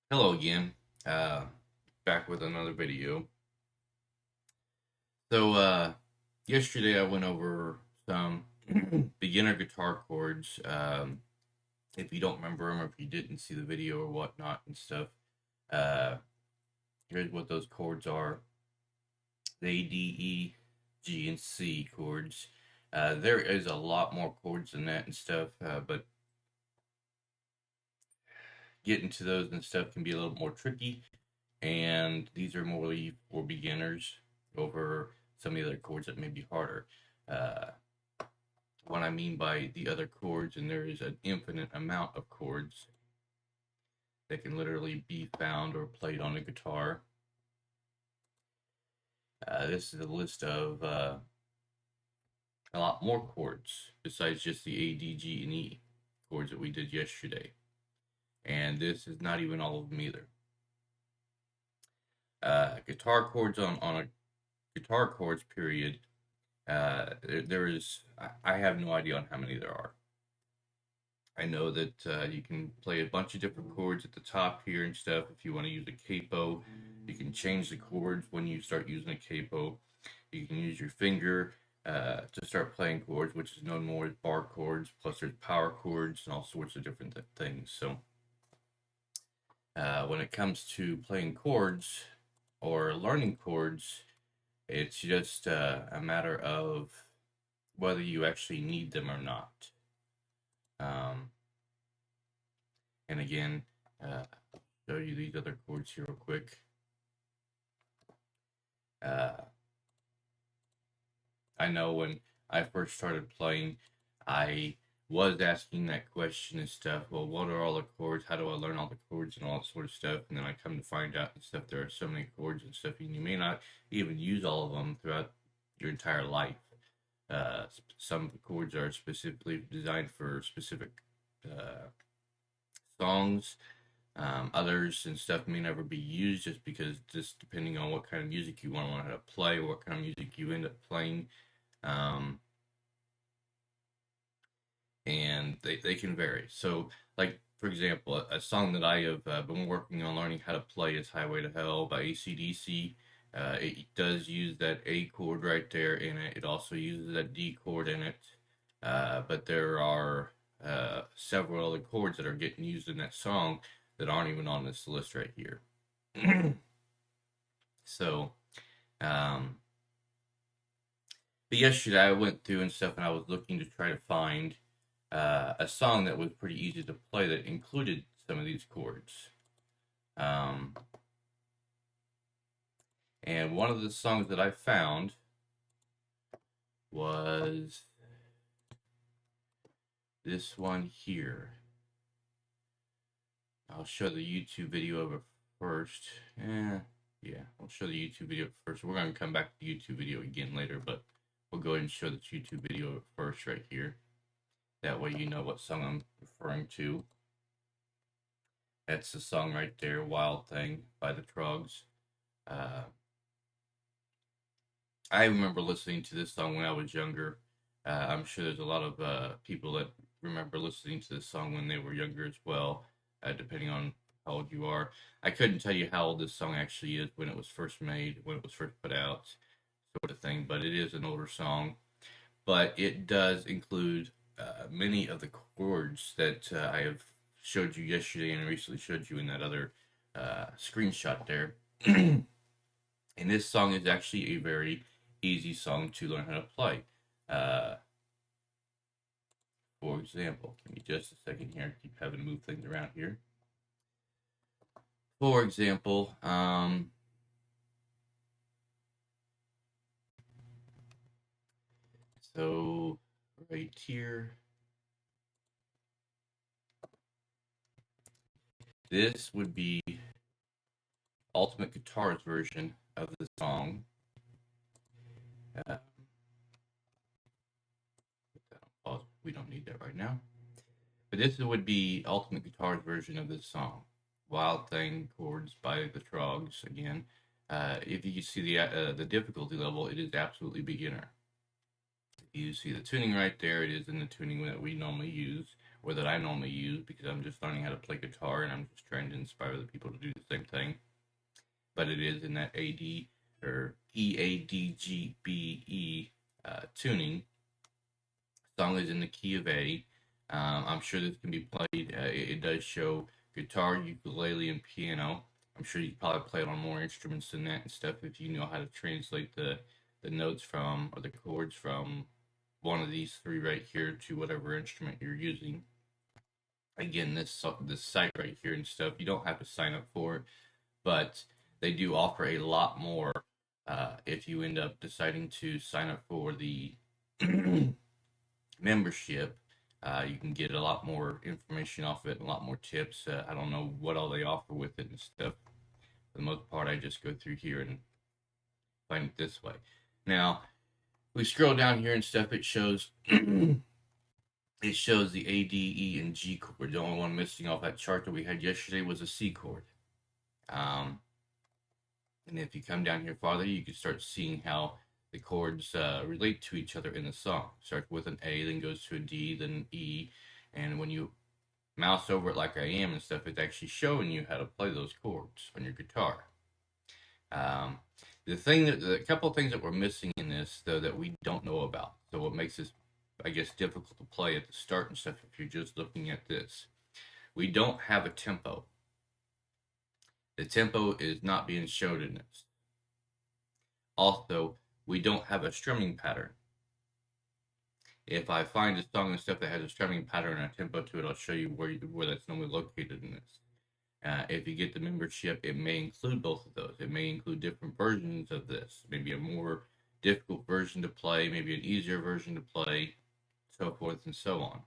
Hello again. Back with another video. So yesterday I went over some beginner guitar chords. If you don't remember them or if you didn't see the video or whatnot and stuff, uh, here's what those chords are: the A, D, E, G, and C chords. There is a lot more chords than that and stuff, but getting to those and stuff can be a little more tricky. And these are more for beginners over some of the other chords that may be harder. Uh, what I mean by the other chords, and there is an infinite amount of chords that can literally be found or played on a guitar. This is a list of a lot more chords besides just the A, D, G, and E chords that we did yesterday. And this is not even all of them either. Guitar chords on a guitar chords period. There is, I have no idea on how many there are. I know that you can play a bunch of different chords at the top here and stuff. If you want to use a capo, you can change the chords when you start using a capo. You can use your finger to start playing chords, which is known more as bar chords. Plus, there's power chords and all sorts of different things. So, when it comes to playing chords or learning chords, it's just a matter of whether you actually need them or not. Um, and again, show you these other chords here real quick. I know when I first started playing, I was asking that question and stuff. Well, what are all the chords? How do I learn all the chords and all that sort of stuff? And then I come to find out and stuff. There are so many chords and stuff, and you may not even use all of them throughout your entire life. Some chords are specifically designed for specific uh, songs. Others and stuff may never be used just because just depending on what kind of music you want to learn how to play, what kind of music you end up playing. Um, and they can vary. So, like, for example, a song that I have been working on learning how to play is Highway to Hell by AC/DC. It does use that A chord right there in it. It also uses that D chord in it. But there are several other chords that are getting used in that song that aren't even on this list right here. So, um, but yesterday I went through and stuff and I was looking to try to find a song that was pretty easy to play that included some of these chords. Um, and one of the songs that I found was this one here. I'll show the YouTube video of it first. Yeah, I'll show the YouTube video first. We're going to come back to the YouTube video again later, but we'll go ahead and show this YouTube video first right here. That way you know what song I'm referring to. That's the song right there, Wild Thing by the Troggs. Uh, I remember listening to this song when I was younger. I'm sure there's a lot of people that remember listening to this song when they were younger as well, depending on how old you are. I couldn't tell you how old this song actually is when it was first made, when it was first put out, sort of thing, but it is an older song. But it does include many of the chords that I have showed you yesterday and recently showed you in that other screenshot there. And this song is actually a very easy song to learn how to play. Uh, for example, give me just a second here. I keep having to move things around here. For example, so right here, this would be Ultimate Guitar's version of the song. Uh, put that on pause. We don't need that right now. But this would be Ultimate Guitar's version of this song. Wild Thing chords by the Troggs again. If you see the difficulty level, it is absolutely beginner. If you see the tuning right there, it is in the tuning that we normally use, or that I normally use because I'm just learning how to play guitar and I'm just trying to inspire other people to do the same thing. But it is in that AD or EADGBE tuning. The song is in the key of A. I'm sure this can be played. It does show guitar, ukulele, and piano. I'm sure you can probably play it on more instruments than that and stuff if you know how to translate the notes from or the chords from one of these three right here to whatever instrument you're using. Again, this site right here and stuff, you don't have to sign up for it, but they do offer a lot more if you end up deciding to sign up for the membership. You can get a lot more information off it, and a lot more tips. I don't know what all they offer with it and stuff. For the most part, I just go through here and find it this way. Now, we scroll down here and stuff. It shows it shows the A, D, E, and G chord. The only one missing off that chart that we had yesterday was a C chord. And if you come down here farther, you can start seeing how the chords relate to each other in the song. Starts with an A, then goes to a D, then an E, and when you mouse over it like I am and stuff, it's actually showing you how to play those chords on your guitar. The couple of things that we're missing in this, though, that we don't know about. So what makes this, I guess, difficult to play at the start and stuff if you're just looking at this. We don't have a tempo. The tempo is not being shown in this. Also, we don't have a strumming pattern. If I find a song and stuff that has a strumming pattern and a tempo to it, I'll show you where that's normally located in this. If you get the membership, it may include both of those. It may include different versions of this. Maybe a more difficult version to play, maybe an easier version to play, so forth and so on.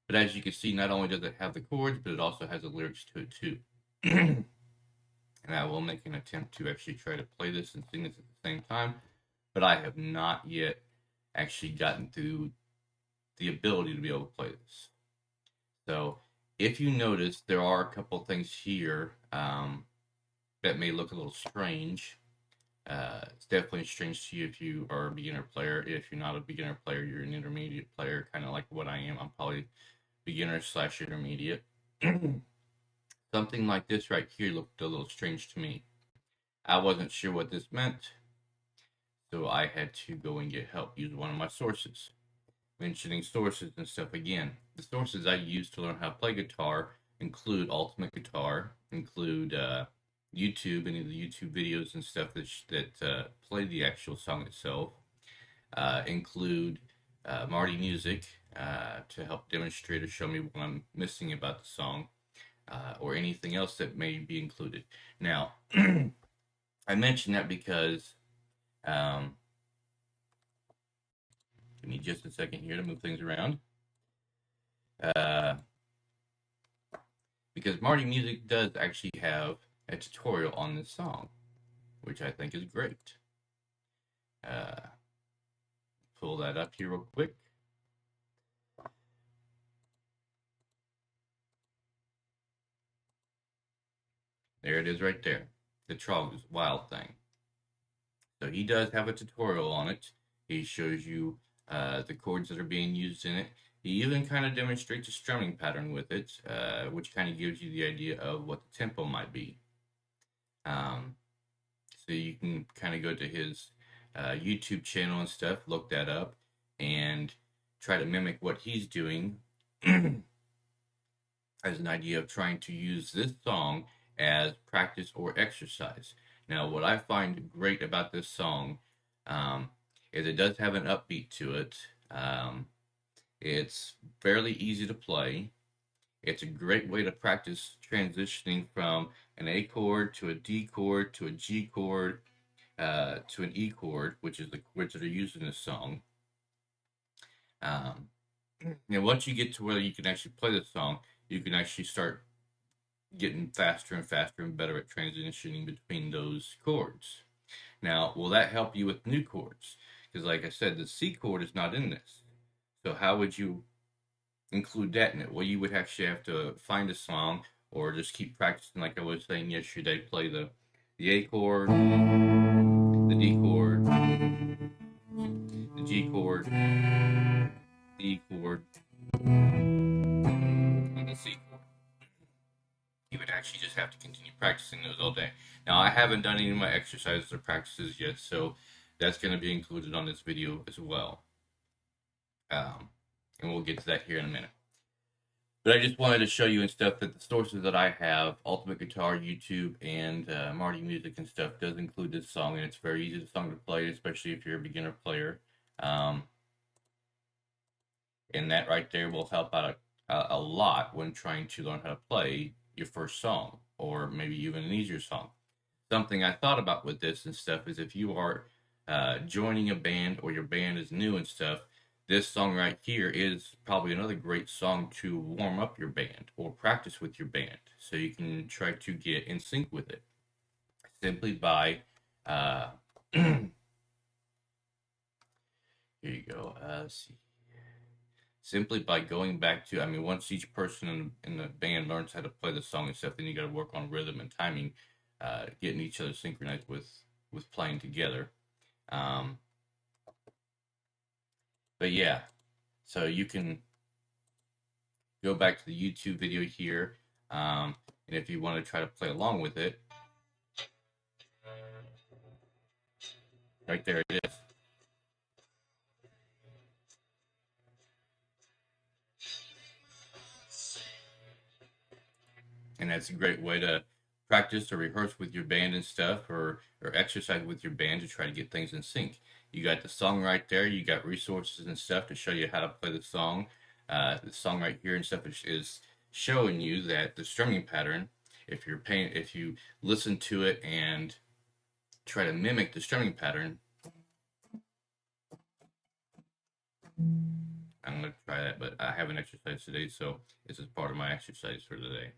But as you can see, not only does it have the chords, but it also has the lyrics to it too. And I will make an attempt to actually try to play this and sing this at the same time, but I have not yet actually gotten through the ability to be able to play this. So if you notice, there are a couple things here that may look a little strange. It's definitely strange to you if you are a beginner player. If you're not a beginner player, you're an intermediate player, kind of like what I am. I'm probably beginner/intermediate. Something like this right here looked a little strange to me. I wasn't sure what this meant, so I had to go and get help, use one of my sources. Mentioning sources and stuff again, the sources I use to learn how to play guitar include Ultimate Guitar, include YouTube, any of the YouTube videos and stuff that play the actual song itself, include Marty Music to help demonstrate or show me what I'm missing about the song, or anything else that may be included. Now, I mention that because give me just a second here to move things around. Because Marty Music does actually have a tutorial on this song, which I think is great. Pull that up here real quick. There it is right there. The troggs wild thing. So he does have a tutorial on it. He shows you the chords that are being used in it. He even kind of demonstrates a strumming pattern with it, which kind of gives you the idea of what the tempo might be. So you can kind of go to his YouTube channel and stuff, look that up, and try to mimic what he's doing as an idea of trying to use this song as practice or exercise. Now, what I find great about this song is it does have an upbeat to it. It's fairly easy to play. It's a great way to practice transitioning from an A chord to a D chord to a G chord to an E chord, which is the chords that are used in this song. And once you get to where you can actually play the song, you can actually start getting faster and faster and better at transitioning between those chords. Now, will that help you with new chords? Because like I said, the C chord is not in this. So how would you include that in it? Well, you would actually have to find a song or just keep practicing like I was saying yesterday. Play the A chord, the D chord, the G chord, the E chord, and the C chord. You would actually just have to continue practicing those all day. Now, I haven't done any of my exercises or practices yet, so that's going to be included on this video as well. And we'll get to that here in a minute. But I just wanted to show you and stuff that the sources that I have, Ultimate Guitar, YouTube, and Marty Music and stuff, does include this song, and it's a very easy song to play, especially if you're a beginner player. And that right there will help out a lot when trying to learn how to play your first song, or maybe even an easier song. Something I thought about with this and stuff is if you are joining a band or your band is new and stuff, this song right here is probably another great song to warm up your band or practice with your band, so you can try to get in sync with it simply by here you go. See. Simply by going back to, I mean, once each person in the band learns how to play the song and stuff, then you got to work on rhythm and timing, getting each other synchronized with playing together. But yeah, so you can go back to the YouTube video here, and if you want to try to play along with it, right there it is. And that's a great way to practice or rehearse with your band and stuff, or exercise with your band to try to get things in sync. You got the song right there. You got resources and stuff to show you how to play the song. The song right here and stuff is showing you that the strumming pattern, if you listen to it and try to mimic the strumming pattern, I'm going to try that, but I haven't exercised today, so this is part of my exercise for today.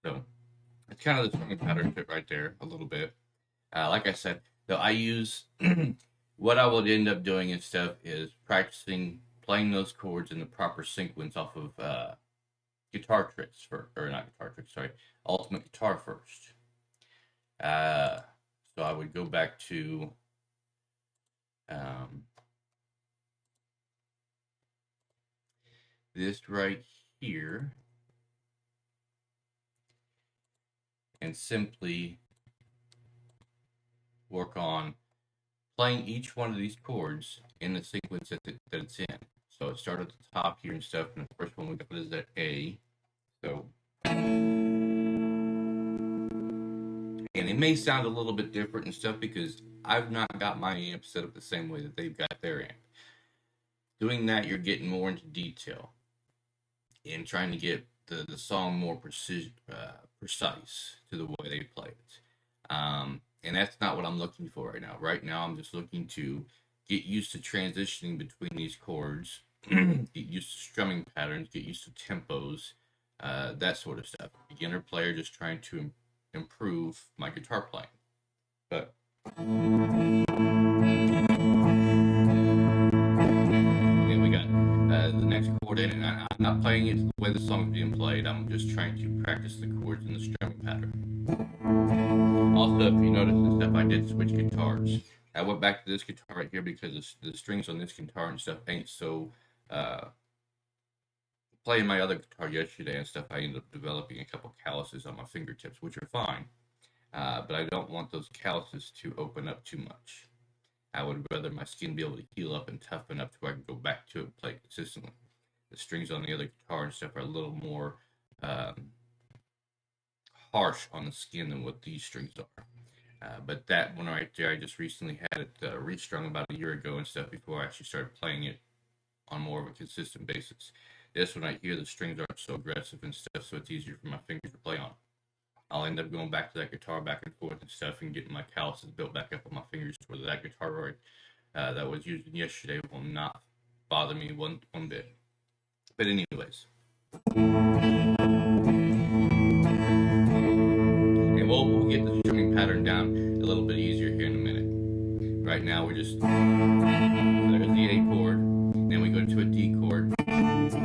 So it's kind of the strumming pattern fit right there a little bit. Like I said, though, I use what I would end up doing and stuff is practicing playing those chords in the proper sequence off of guitar tricks or not guitar tricks, sorry, Ultimate Guitar first. So I would go back to this right here and simply work on playing each one of these chords in the sequence that it's in. So it started at the top here and stuff, and the first one we got is that A. So, and it may sound a little bit different and stuff because I've not got my amp set up the same way that they've got their amp. Doing that, you're getting more into detail and trying to get the song more precise to the way they play it. And that's not what I'm looking for right now. Right now, I'm just looking to get used to transitioning between these chords, get used to strumming patterns, get used to tempos, that sort of stuff. Beginner player, just trying to improve my guitar playing. But then we got the next chord in, and I'm not playing it the way the song's being played. I'm just trying to practice the chords in the strumming pattern. Also, if you notice and stuff, I did switch guitars. I went back to this guitar right here because the strings on this guitar and stuff ain't so. Playing my other guitar yesterday and stuff, I ended up developing a couple calluses on my fingertips, which are fine. But I don't want those calluses to open up too much. I would rather my skin be able to heal up and toughen up to where I can go back to it and play consistently. The strings on the other guitar and stuff are a little more harsh on the skin than what these strings are. But that one right there, I just recently had it restrung about a year ago and stuff before I actually started playing it on more of a consistent basis. This one right here, the strings aren't so aggressive and stuff, so it's easier for my fingers to play on. I'll end up going back to that guitar back and forth and stuff and getting my calluses built back up on my fingers to where that guitar that was used yesterday will not bother me one bit. But anyways. And we'll get the strumming pattern down a little bit easier here in a minute. Right now we're just, there's the A chord, then we go to a D chord, then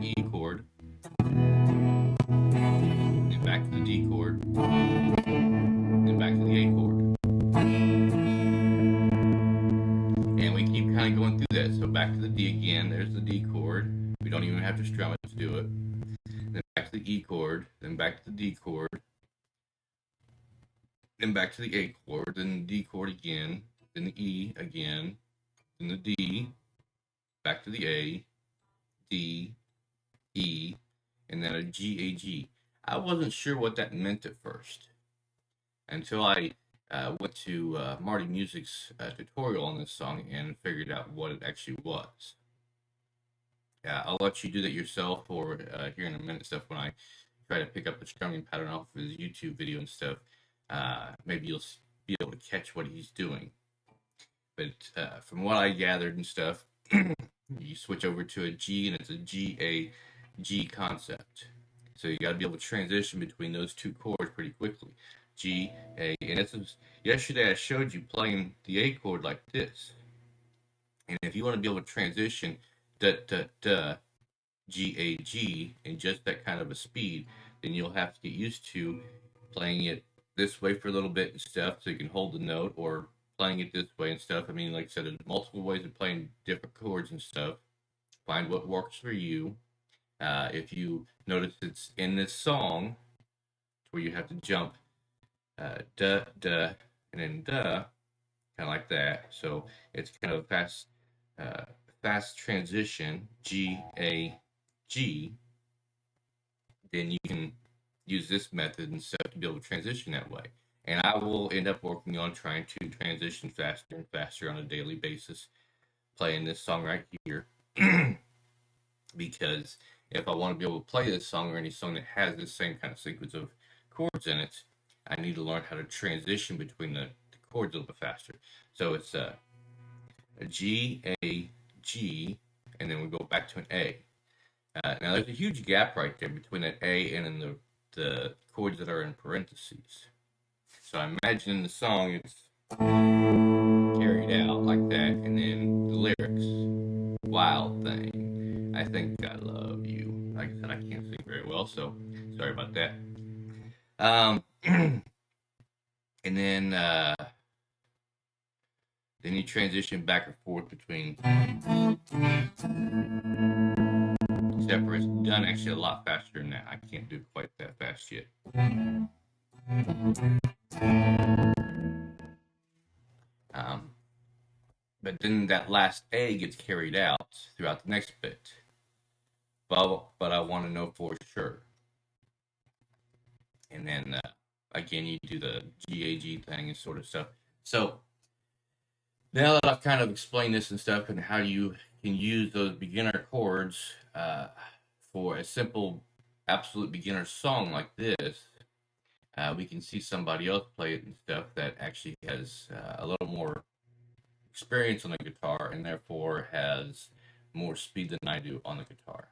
the E chord, back to the D again. There's the D chord. We don't even have to strum it to do it. Then back to the E chord. Then back to the D chord. Then back to the A chord. Then the D chord again. Then the E again. Then the D. Back to the A. D. E. And then a G, A, G. I wasn't sure what that meant at first until I went to Marty Music's tutorial on this song and figured out what it actually was. I'll let you do that yourself, or here in a minute stuff when I try to pick up the strumming pattern off of his YouTube video and stuff. Maybe you'll be able to catch what he's doing. But from what I gathered and stuff, you switch over to a G and it's a G, A, G concept. So you got to be able to transition between those two chords pretty quickly. G, A, and this was, yesterday I showed you playing the A chord like this. And if you want to be able to transition da, da, da, G, A, G in just that kind of a speed, then you'll have to get used to playing it this way for a little bit and stuff so you can hold the note, or playing it this way and stuff. I mean, like I said, there's multiple ways of playing different chords and stuff. Find what works for you. If you notice it's in this song where you have to jump da, da, and then da, kind of like that. So it's kind of a fast transition, G, A, G. Then you can use this method and stuff to be able to transition that way. And I will end up working on trying to transition faster and faster on a daily basis, playing this song right here. Because if I want to be able to play this song or any song that has this same kind of sequence of chords in it, I need to learn how to transition between the chords a little bit faster. So it's a G, A, G, and then we go back to an A. Now there's a huge gap right there between that A and then the chords that are in parentheses. So I imagine in the song it's carried out like that, and then the lyrics, wild thing, I think I love you. Like I said, I can't sing very well, so sorry about that. And then you transition back and forth between, except for it's done actually a lot faster than that. I can't do quite that fast yet. But then that last A gets carried out throughout the next bit. But I want to know for sure. And then again, you do the GAG thing and sort of stuff. So now that I've kind of explained this and stuff and how you can use those beginner chords for a simple, absolute beginner song like this, we can see somebody else play it and stuff that actually has a little more experience on the guitar and therefore has more speed than I do on the guitar.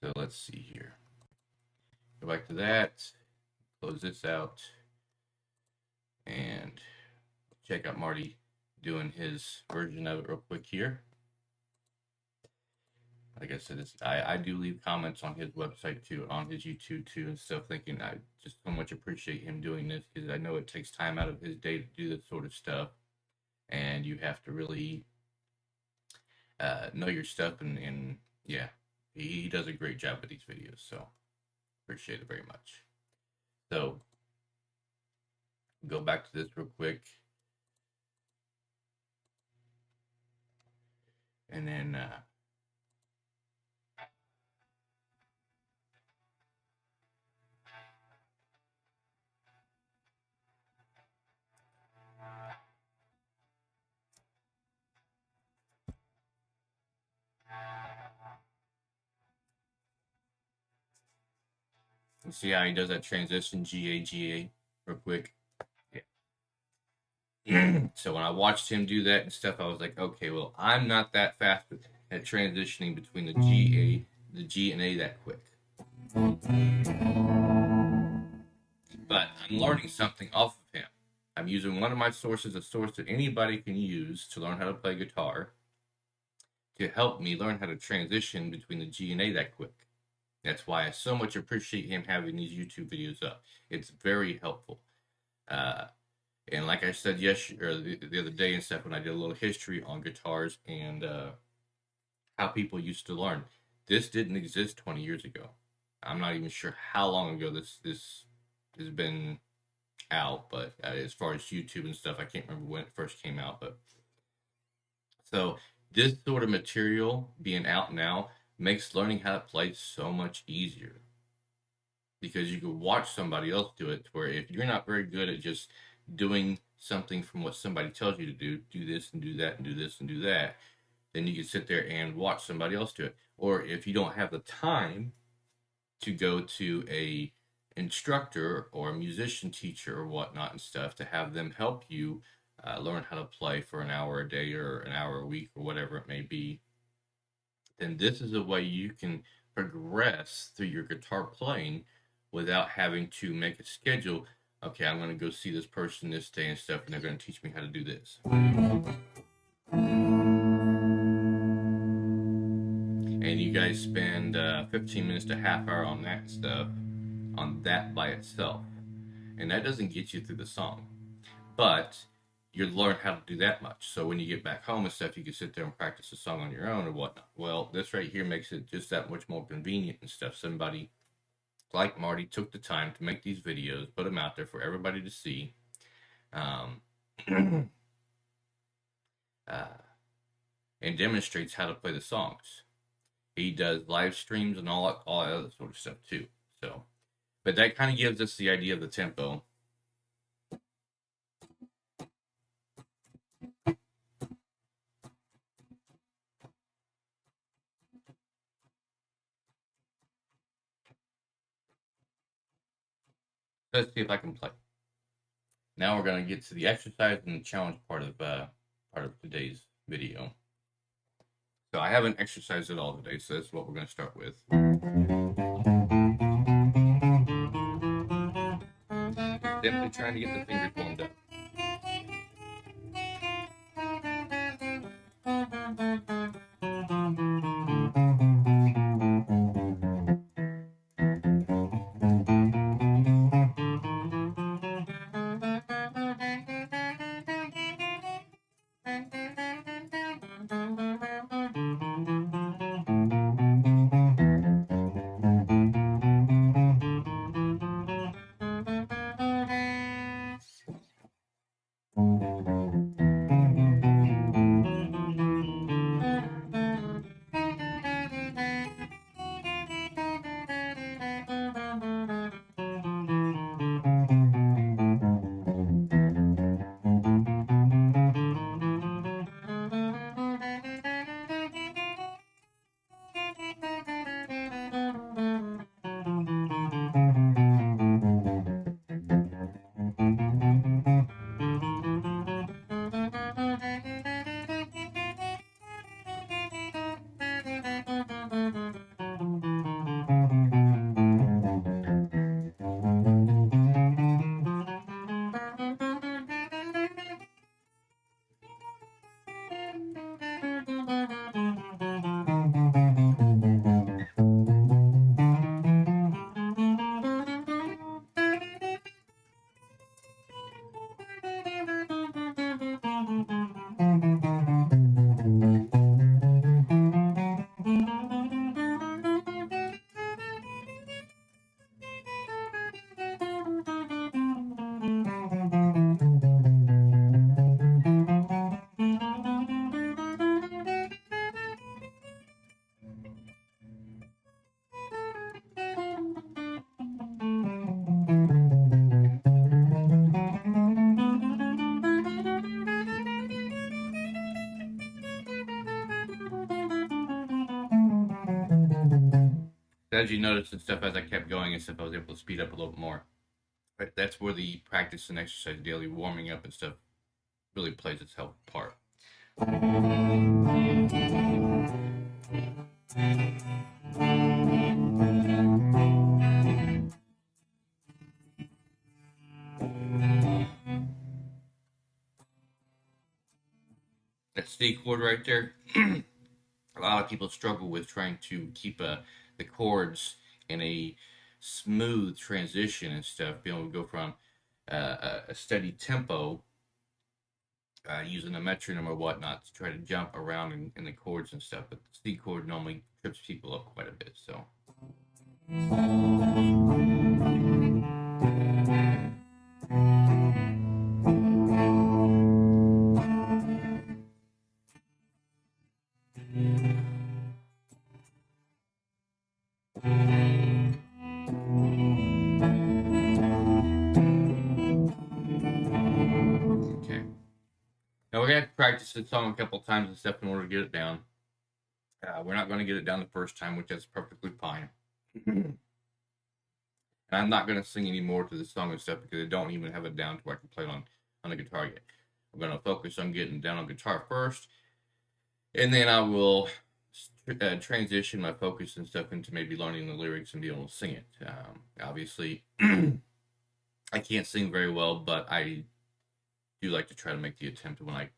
So let's see here. Go back to that, close this out, and check out Marty doing his version of it real quick here. Like I said, I do leave comments on his website too, on his YouTube too, and stuff, thinking I just so much appreciate him doing this, because I know it takes time out of his day to do this sort of stuff, and you have to really know your stuff, and yeah, he does a great job with these videos, so appreciate it very much. So go back to this real quick, and then you see how he does that transition, G-A, real quick. Yeah. So when I watched him do that and stuff, I was like, okay, well, I'm not that fast at transitioning between the G and A that quick. But I'm learning something off of him. I'm using one of my sources, a source that anybody can use to learn how to play guitar, to help me learn how to transition between the G and A that quick. That's why I so much appreciate him having these YouTube videos up. It's very helpful. And like I said the other day and stuff, when I did a little history on guitars and how people used to learn, this didn't exist 20 years ago. I'm not even sure how long ago this has been out, but as far as YouTube and stuff, I can't remember when it first came out. But so this sort of material being out now makes learning how to play so much easier because you can watch somebody else do it. Where if you're not very good at just doing something from what somebody tells you to do this and do that and do this and do that, then you can sit there and watch somebody else do it. Or if you don't have the time to go to a instructor or a musician teacher or whatnot and stuff to have them help you learn how to play for an hour a day or an hour a week or whatever it may be, then this is a way you can progress through your guitar playing without having to make a schedule. Okay, I'm going to go see this person this day and stuff, and they're going to teach me how to do this. And you guys spend 15 minutes to half hour on that stuff, on that by itself. And that doesn't get you through the song. But you learn how to do that much. So when you get back home and stuff, you can sit there and practice a song on your own or whatnot. Well, this right here makes it just that much more convenient and stuff. Somebody like Marty took the time to make these videos, put them out there for everybody to see. And demonstrates how to play the songs. He does live streams and all that other sort of stuff too. So, but that kind of gives us the idea of the tempo. Let's see if I can play. Now we're going to get to the exercise and the challenge part of today's video. So I haven't exercised at all today, so that's what we're going to start with. Simply trying to get the fingers warmed up. As you noticed and stuff, as I kept going and stuff, I was able to speed up a little bit more. But that's where the practice and exercise daily warming up and stuff really plays its help part. That C chord right there, a lot of people struggle with trying to keep the chords in a smooth transition and stuff, being able to go from a steady tempo, using a metronome or whatnot to try to jump around in the chords and stuff. But the C chord normally trips people up quite a bit. So. Okay. Now we're gonna have to practice this song a couple times and stuff in order to get it down. We're not going to get it down the first time, which is perfectly fine. And I'm not going to sing any more to this song and stuff because I don't even have it down to where I can play it on the guitar yet. I'm going to focus on getting it down on guitar first, and then I will transition my focus and stuff into maybe learning the lyrics and be able to sing it. Obviously, I can't sing very well, but I do like to try to make the attempt when I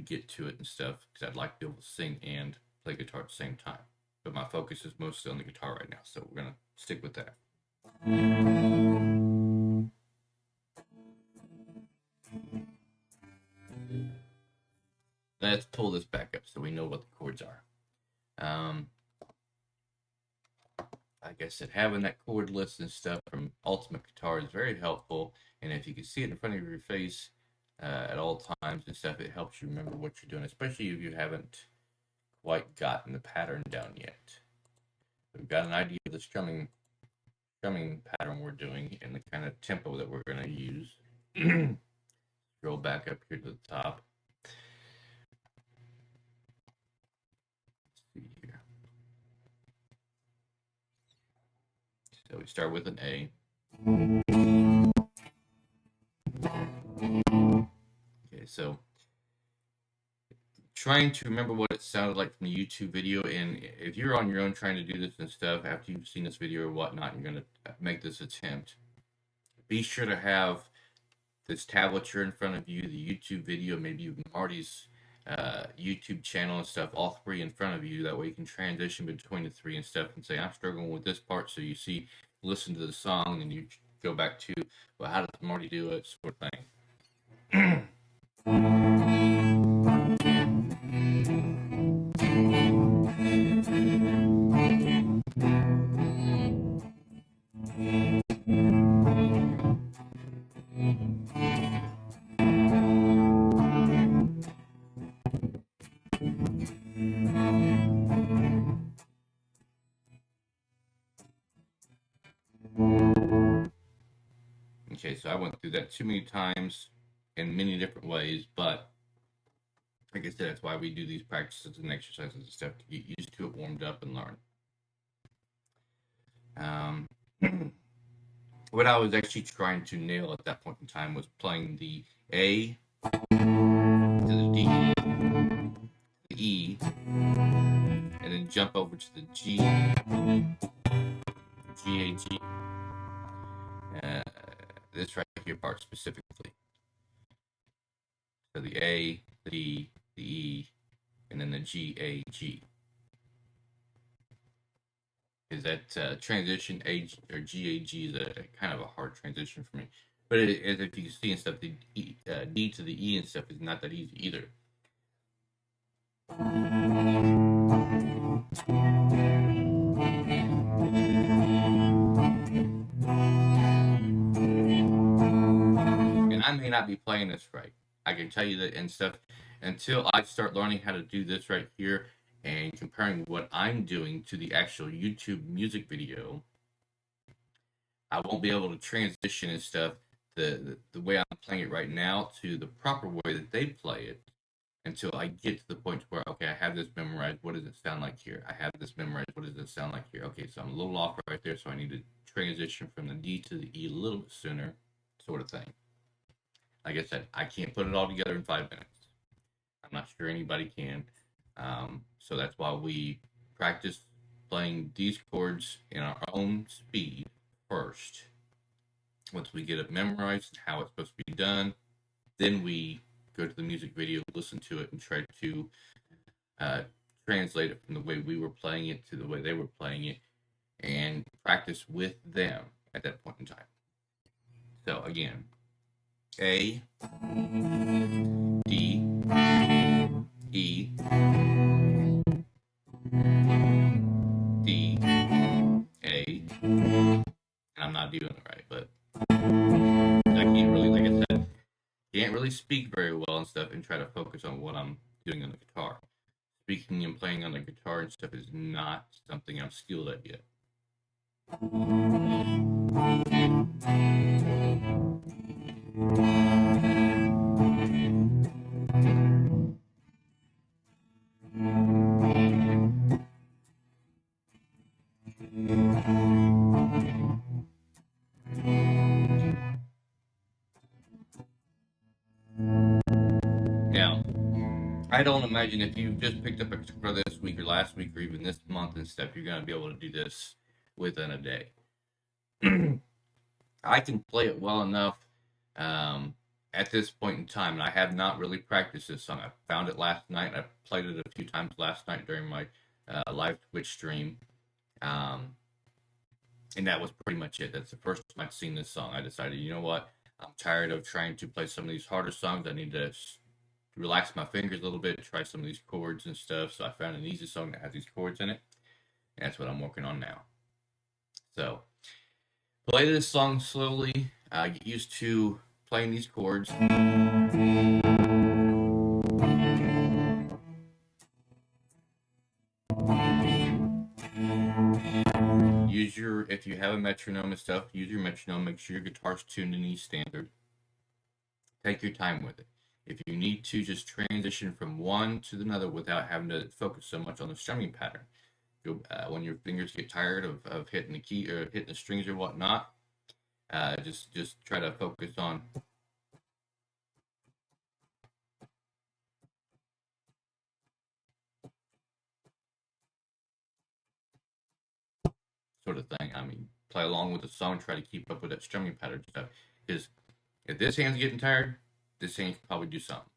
get to it and stuff because I'd like to be able to sing and play guitar at the same time. But my focus is mostly on the guitar right now, so we're going to stick with that. Let's pull this back up so we know what the chords are. Like I said, having that chord list and stuff from Ultimate Guitar is very helpful, and if you can see it in front of your face at all times and stuff, it helps you remember what you're doing, especially if you haven't quite gotten the pattern down yet. We've got an idea of the strumming pattern we're doing and the kind of tempo that we're going to use. Scroll back up here to the top. Let's see here. So we start with an A. Okay, so trying to remember what it sounded like from the YouTube video, and if you're on your own trying to do this and stuff after you've seen this video or whatnot, and you're going to make this attempt, be sure to have this tablature in front of you, the YouTube video, maybe even Marty's YouTube channel and stuff, all three in front of you. That way you can transition between the three and stuff and say, I'm struggling with this part. So you see, listen to the song, and you go back to, well, how does Marty do it, sort of thing. Okay, so I went through that too many times in many different ways, but like I said, that's why we do these practices and exercises and stuff to get used to it, warmed up, and learn. What I was actually trying to nail at that point in time was playing the A to the D, the E, and then jump over to the G, G, A, G. This right here part specifically. So the A, the D, the E, and then the G, A, G. Is that transition A or G, A, G is a kind of a hard transition for me. But as if you can see and stuff, the D to the E and stuff is not that easy either. And I may not be playing this right. I can tell you that and stuff until I start learning how to do this right here and comparing what I'm doing to the actual YouTube music video, I won't be able to transition and stuff the way I'm playing it right now to the proper way that they play it until I get to the point where, okay, I have this memorized. What does it sound like here? I have this memorized. What does it sound like here? Okay, so I'm a little off right there, so I need to transition from the D to the E a little bit sooner, sort of thing. Like I said, I can't put it all together in 5 minutes. I'm not sure anybody can. So that's why we practice playing these chords in our own speed first. Once we get it memorized, how it's supposed to be done, then we go to the music video, listen to it, and try to translate it from the way we were playing it to the way they were playing it, and practice with them at that point in time. So again, A, D, E, D, A, and I'm not doing it right, but I can't really, like I said, can't really speak very well and stuff and try to focus on what I'm doing on the guitar. Speaking and playing on the guitar and stuff is not something I'm skilled at yet. Now, I don't imagine if you just picked up a guitar this week or last week or even this month and stuff, you're going to be able to do this within a day. I can play it well enough at this point in time, and I have not really practiced this song. I found it last night. I played it a few times last night during my live Twitch stream, and that was pretty much it. That's the first time I'd seen this song. I decided, you know what? I'm tired of trying to play some of these harder songs. I need to relax my fingers a little bit, try some of these chords and stuff. So I found an easy song that has these chords in it, and that's what I'm working on now. So play this song slowly. Get used to playing these chords. Use your, if you have a metronome and stuff, use your metronome. Make sure your guitar's tuned in E standard. Take your time with it. If you need to, just transition from one to another without having to focus so much on the strumming pattern. When your fingers get tired of hitting the key or hitting the strings or whatnot, just try to focus on sort of thing. I mean, play along with the song, try to keep up with that strumming pattern stuff. Because if this hand's getting tired, this hand can probably do something.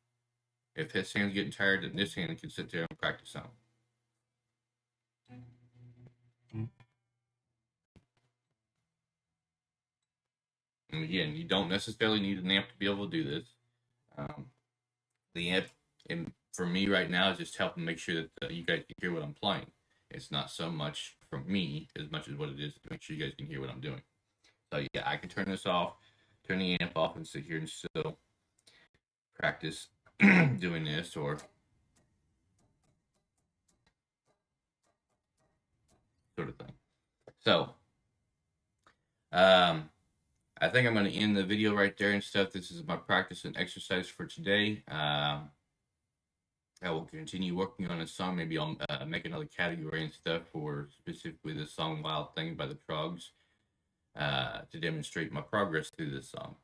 If this hand's getting tired, then this hand can sit there and practice something. And again, you don't necessarily need an amp to be able to do this. The amp, for me right now, is just helping make sure that you guys can hear what I'm playing. It's not so much for me as much as what it is to make sure you guys can hear what I'm doing. So yeah, I can turn this off, turn the amp off, and sit here and still practice doing this, or sort of thing. So, I think I'm going to end the video right there and stuff. This is my practice and exercise for today. I will continue working on a song. Maybe I'll make another category and stuff for specifically the song Wild Thing by the Troggs to demonstrate my progress through this song.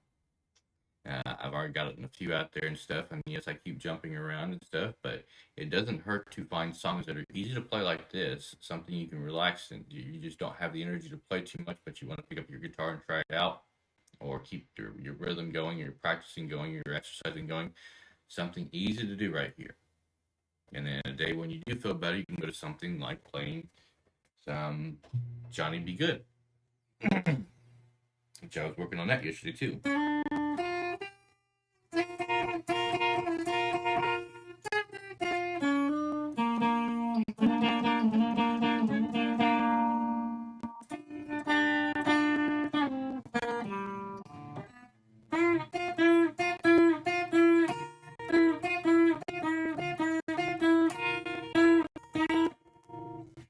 I've already got a few out there and stuff, and yes, I keep jumping around and stuff, but it doesn't hurt to find songs that are easy to play like this, something you can relax and you just don't have the energy to play too much, but you want to pick up your guitar and try it out, or keep your rhythm going, your practicing going, your exercising going. Something easy to do right here. And then a day when you do feel better, you can go to something like playing some Johnny Be Good, which I was working on that yesterday too.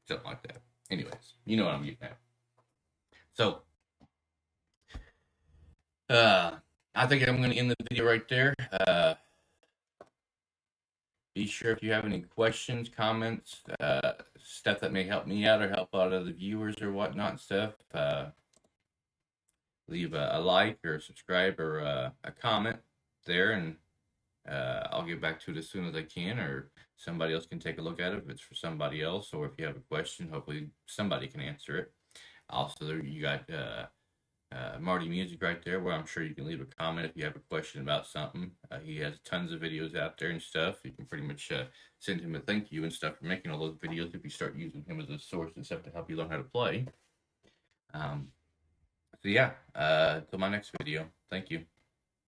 Something like that. Anyways, you know what I'm getting at. So, I think I'm going to end the video right there. Be sure if you have any questions, comments, stuff that may help me out or help out other viewers or whatnot and stuff, leave a like or a subscribe or a comment there, and I'll get back to it as soon as I can, or somebody else can take a look at it if it's for somebody else, or if you have a question, hopefully somebody can answer it. Also, there you got Marty Music right there, where I'm sure you can leave a comment if you have a question about something. He has tons of videos out there and stuff. You can pretty much send him a thank you and stuff for making all those videos if you start using him as a source and stuff to help you learn how to play. So yeah, until my next video, thank you.